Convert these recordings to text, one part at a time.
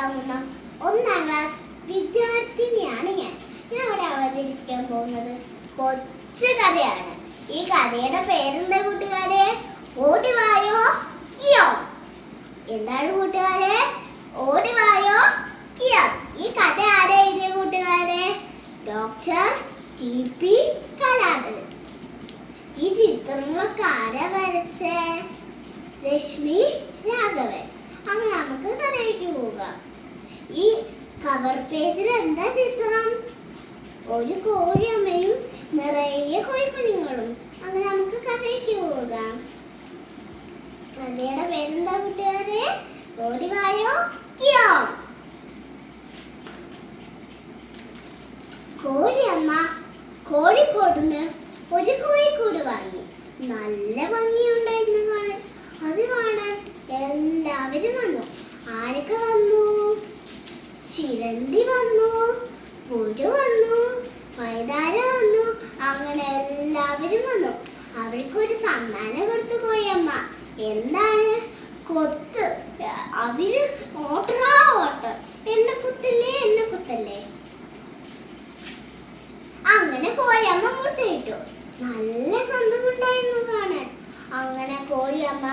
പഠിക്കാവുന്ന 1ാം class വിദ്യാർത്ഥിനിയാണ് ഞാൻ. ഇവിടെ അവതരിപ്പിക്കാൻ പോകുന്നത് കൊച്ചു കഥയാണ്. ഈ കഥയുടെ പേരെന്താ കൂട്ടുകാരെ? ഓടിവായോ കിയോ. എന്താണ് കൂട്ടുകാരെ? ഓടിവായോ കിയോ. ഈ കഥ ആരാ എഴുതിയ കൂട്ടുകാരെ? Doctor TP Kaladharan. ഈ ചിത്രങ്ങളൊക്കെ ആരാ വരച്ചേ? രശ്മി രാഘവൻ. അങ്ങനെ നമുക്ക് കഥയിലേക്ക് പോകാം. ഈ കവർ പേജിൽ എന്താ ചിത്രം? ഒരു കോഴിയമ്മയും നിറയെ കോഴിക്കുഞ്ഞുങ്ങളും. അങ്ങനെ നമുക്ക് കഥയിലേക്ക് പോകാം. കഥയുടെ പേരെന്താ കൂട്ടുകാരെ? ഓടിവായോ കിയോ. കോഴിയമ്മ കോഴിക്കോടുന്ന് ഒരു കോഴിക്കൂട് വാങ്ങി. നല്ല ഭംഗിയുണ്ടായിരുന്നു കാണാൻ. അത് കാണാൻ എല്ലാവരും വന്നു. ആരൊക്കെ വന്നു? ചിലന്തി വന്നു, പുഴു വന്നു, മൈതാര വന്നു. അങ്ങനെ എല്ലാവരും വന്നു. അവർക്കൊരു സമ്മാനം കൊടുത്തു കോഴിയമ്മ. എന്താണ്? കൊത്ത്. അവര് ഓട്ടറാ ഓട്ടം. എന്നെ കുത്തല്ലേ, എന്നെ കുത്തല്ലേ. അങ്ങനെ കോഴിയമ്മ മുട്ടയിട്ടു. നല്ല സ്വന്തമുണ്ടായിരുന്നു കാണാൻ. അങ്ങനെ കോഴിയമ്മ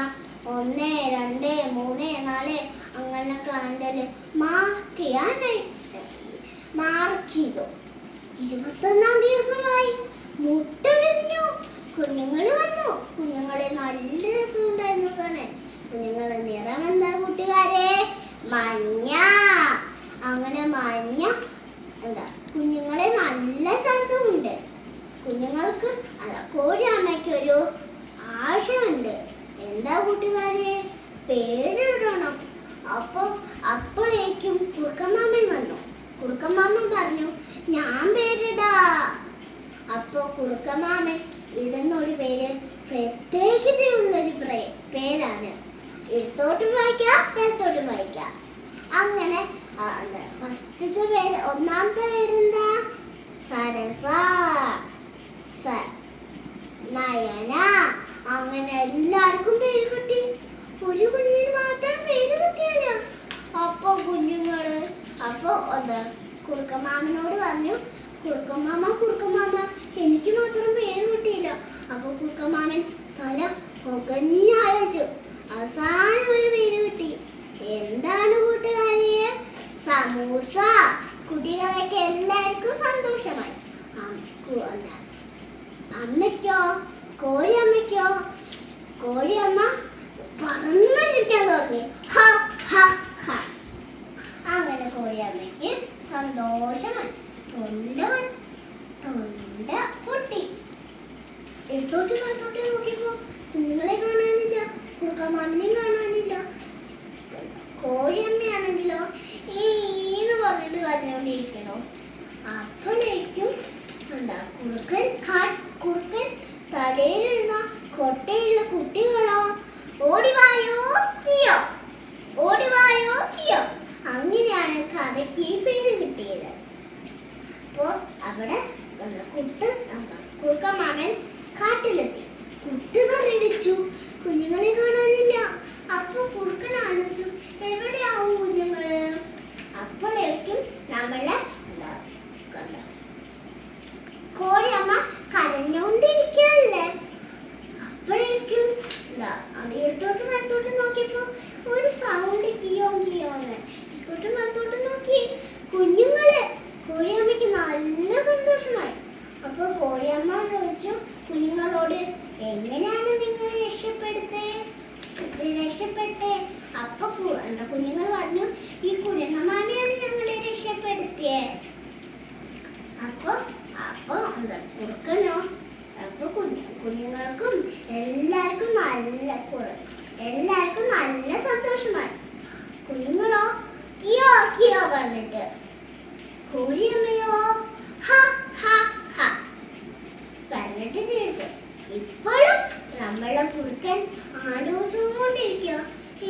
1, 2, 3, 4 അങ്ങനെ കണ്ടല് മാർക്ക് ചെയ്തു. 21ാം ദിവസമായി. മുട്ട വിരിഞ്ഞു. കുഞ്ഞുങ്ങള് വന്നു. കുഞ്ഞുങ്ങളെ നല്ല രസമുണ്ടായിരുന്നു കാണാൻ. കുഞ്ഞുങ്ങളുടെ നിറം എന്താ കൂട്ടുകാരെ? മഞ്ഞ. അങ്ങനെ മഞ്ഞ എന്താ കുഞ്ഞുങ്ങളെ നല്ല ചന്തമുണ്ട്. കുഞ്ഞുങ്ങൾക്ക് കോഴിയമ്മയ്ക്ക് ഒരു ആവശ്യമുണ്ട്. എന്താ കൂട്ടുകാരെ? പേരിടണം. അപ്പോഴേക്കും കുറുക്കമാമൻ വന്നു. കുറുക്കമാമൻ പറഞ്ഞു, ഞാൻ പേരിടാ. അപ്പൊ കുറുക്കമാമൻ ഇടുന്നൊരു പേര് പ്രത്യേകതയുള്ളൊരു പേരാണ്. ഇടത്തോട്ടും വായിക്കാം, വലത്തോട്ടും വായിക്കാം. അങ്ങനെ ഫസ്റ്റത്തെ പേര്, 1ാമത്തെ പേരെന്താ? സരസ, നയന. അങ്ങനെ എല്ലാവർക്കും പേര് കിട്ടി. ഒരു കുഞ്ഞിന് മാത്രം പേര് കിട്ടിയല്ല. അപ്പൊ കുഞ്ഞുങ്ങള് കുറുക്കമാമനോട് പറഞ്ഞു, കുറുക്കമാമ എനിക്ക് മാത്രം പേര് കിട്ടിയില്ല. അപ്പൊ കുറുക്കമാമൻ തല പുകഞ്ഞാലോചിച്ചു. അവസാനം ഒരു പേര് കിട്ടി. എന്താണ് കൂട്ടുകാരെ? സമൂസ. കുട്ടികളൊക്കെ എല്ലാവർക്കും സന്തോഷമായി. അമ്മയ്ക്കോ? കോഴിയമ്മയ്ക്കോ? കോഴിയമ്മ പറന്ന് ചിരിക്കാൻ തുടങ്ങി. അങ്ങനെ കോഴിയമ്മയ്ക്ക് സന്തോഷമായി. തൊണ്ട പൊട്ടി. എടുത്തോട്ട് പുറത്തോട്ട് നോക്കിയപ്പോ കുഞ്ഞുങ്ങളെ കാണാനില്ല, കുറുക്കമാമനെയും കാണാനില്ല. കോഴിയമ്മയാണെങ്കിലോ ഏന്ന് പറഞ്ഞിട്ട് കരഞ്ഞോണ്ടിരിക്കണോ. അപ്പോഴേക്കും എന്താ കുറുക്കൻ തലയിലുള്ള കൊട്ടയുള്ള കുട്ടികളോ ഓടിവായോ കിയോ, ഓടിവായോ കിയോ. അങ്ങനെയാണ് കഥയ്ക്ക് ഈ പേര് കിട്ടിയത്. അപ്പോ അവിടെ കുറുക്കമാമൻ കാട്ടിലെത്തി. കുട്ടി സമീപിച്ചു. കുഞ്ഞുങ്ങളെ കാണാനില്ല. അപ്പൊ കുറുക്കൻ ആലോചിച്ചു, എവിടെയാവും കുഞ്ഞുങ്ങള്? അപ്പോഴേക്കും നമ്മളെ കോഴിയമ്മ കരഞ്ഞോണ്ടിരിക്കല്ലേ. അപ്പോഴേക്കും ഇടത്തോട്ട് വലത്തോട്ട് നോക്കിയപ്പോ ഒരു സൗണ്ട് കിയോ കിയോന്ന്. ഇടത്തോട്ട് വലത്തോട്ട് നോക്കി. കുഞ്ഞുങ്ങള്. കോഴിയമ്മയ്ക്ക് നല്ല സന്തോഷമായി. അപ്പൊ കോഴിയമ്മ ചോദിച്ചു കുഞ്ഞുങ്ങളോട്, എങ്ങനെയാണ് നിങ്ങൾ രക്ഷപ്പെട്ടേ? അപ്പൊ കുഞ്ഞുങ്ങൾ പറഞ്ഞു, ഈ കുരങ്ങമാമയാണ് ഞങ്ങളെ രക്ഷപ്പെടുത്തിയേ. അപ്പൊ കുറുക്കനോ? അപ്പൊ കുഞ്ഞുങ്ങൾക്കും എല്ലാവർക്കും നല്ല സന്തോഷമായി. കുഞ്ഞുങ്ങളോ കിയോ കിയോ പറഞ്ഞിട്ട്. കോഴിയമ്മയോ പറഞ്ഞിട്ട് ചിരിച്ചു. ഇപ്പോഴും നമ്മളെ കുറുക്കൻ ആലോചിച്ചുകൊണ്ടിരിക്കുക,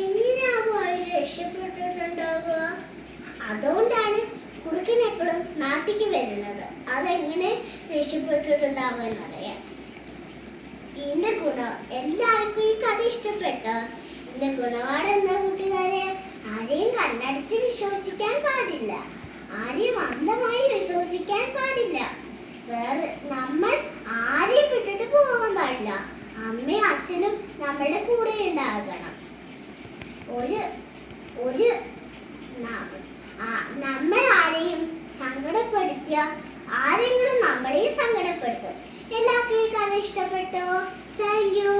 എങ്ങനെയാകും അവർ രക്ഷപ്പെട്ടിട്ടുണ്ടാവുക. അതുകൊണ്ടാണ് കുറുക്കൻ എപ്പോഴും നാട്ടിക്ക് വരുന്നത്. അതെങ്ങനെ രക്ഷപ്പെട്ടിട്ടുണ്ടാവുക എന്നറിയാം. ഇതിന്റെ ഗുണം എല്ലാവർക്കും ഈ കഥ ഇഷ്ടപ്പെട്ടോ? ഇതിന്റെ ഗുണപാഠം എന്താ കൂട്ടുകാരെ? ആരെയും കണ്ണടിച്ച് വിശ്വസിക്കാൻ പാടില്ല. ആരെയും അന്ധമായി വിശ്വസിക്കാൻ പാടില്ല. നമ്മൾ ആരെയും വിട്ടിട്ട് പോകാൻ പാടില്ല. അമ്മയും അച്ഛനും നമ്മളുടെ കൂടെ ഉണ്ടാകണം. നമ്മൾ ആരെയും സങ്കടപ്പെടുത്തിയ ആരെങ്കിലും നമ്മളെയും സങ്കടപ്പെടുത്തും. എല്ലാവർക്കും ഈ കഥ ഇഷ്ടപ്പെട്ടോ? Thank you.